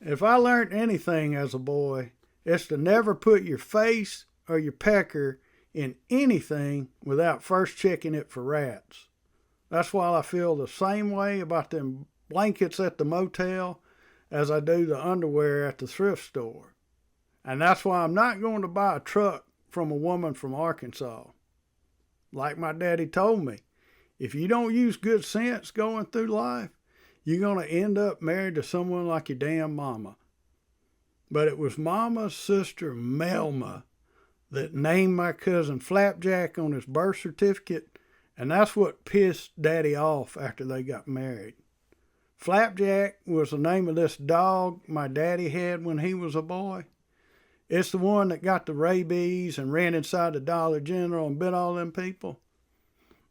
If I learned anything as a boy, it's to never put your face or your pecker in anything without first checking it for rats. That's why I feel the same way about them blankets at the motel as I do the underwear at the thrift store. And that's why I'm not going to buy a truck from a woman from Arkansas. Like my daddy told me, if you don't use good sense going through life, you're going to end up married to someone like your damn mama. But it was Mama's sister, Melma, that named my cousin Flapjack on his birth certificate, and that's what pissed Daddy off after they got married. Flapjack was the name of this dog my daddy had when he was a boy. It's the one that got the rabies and ran inside the Dollar General and bit all them people.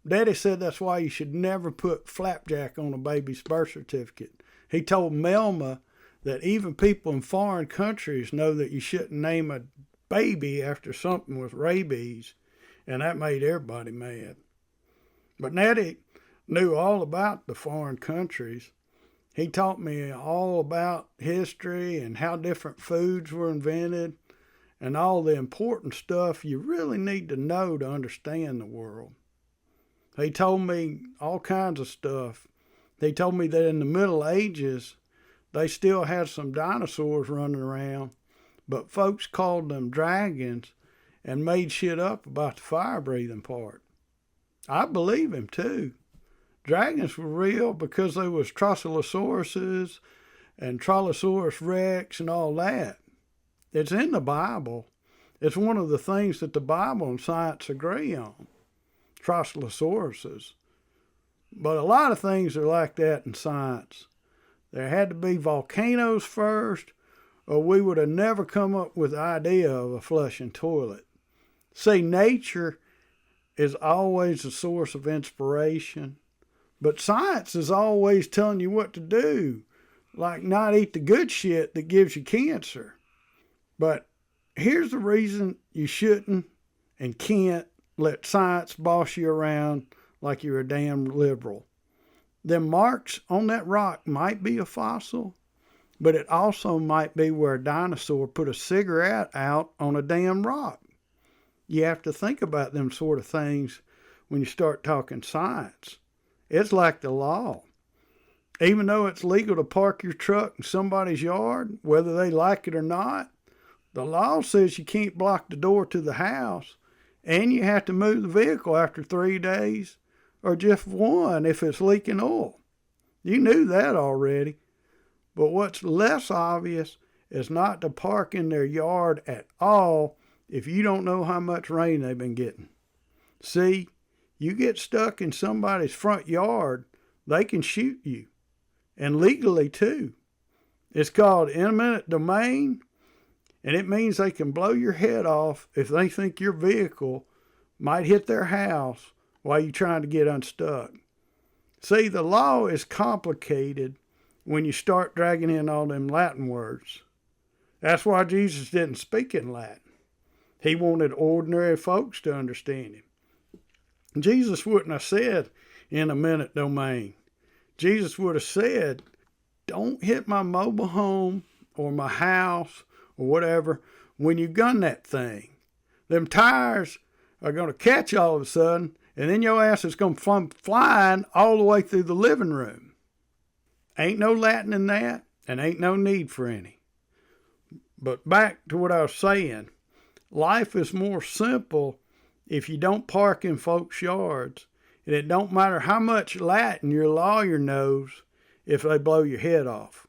Daddy said that's why you should never put Flapjack on a baby's birth certificate. He told Melma that even people in foreign countries know that you shouldn't name a baby after something with rabies, and that made everybody mad. But Daddy knew all about the foreign countries. He taught me all about history and how different foods were invented and all the important stuff you really need to know to understand the world. He told me all kinds of stuff. He told me that in the Middle Ages, they still had some dinosaurs running around, but folks called them dragons and made shit up about the fire-breathing part. I believe him, too. Dragons were real because there was Trossilosauruses and Trollosaurus rex and all that. It's in the Bible. It's one of the things that the Bible and science agree on. Trossilosauruses. But a lot of things are like that in science. There had to be volcanoes first, or we would have never come up with the idea of a flushing toilet. See, nature is always a source of inspiration, but science is always telling you what to do, like not eat the good shit that gives you cancer. But here's the reason you shouldn't and can't let science boss you around like you're a damn liberal. Them marks on that rock might be a fossil, but it also might be where a dinosaur put a cigarette out on a damn rock. You have to think about them sort of things when you start talking science. It's like the law. Even though it's legal to park your truck in somebody's yard, whether they like it or not, the law says you can't block the door to the house, and you have to move the vehicle after 3 days, or just one if it's leaking oil. You knew that already. But what's less obvious is not to park in their yard at all if you don't know how much rain they've been getting. See, you get stuck in somebody's front yard, they can shoot you. And legally too. It's called eminent domain, and it means they can blow your head off if they think your vehicle might hit their house while you're trying to get unstuck. See, the law is complicated when you start dragging in all them Latin words. That's why Jesus didn't speak in Latin. He wanted ordinary folks to understand him. Jesus wouldn't have said in a minute domain. Jesus would have said, don't hit my mobile home or my house or whatever when you gun that thing. Them tires are going to catch all of a sudden, and then your ass is going to come flying all the way through the living room. Ain't no Latin in that, and ain't no need for any. But back to what I was saying, life is more simple if you don't park in folks' yards, and it don't matter how much Latin your lawyer knows if they blow your head off.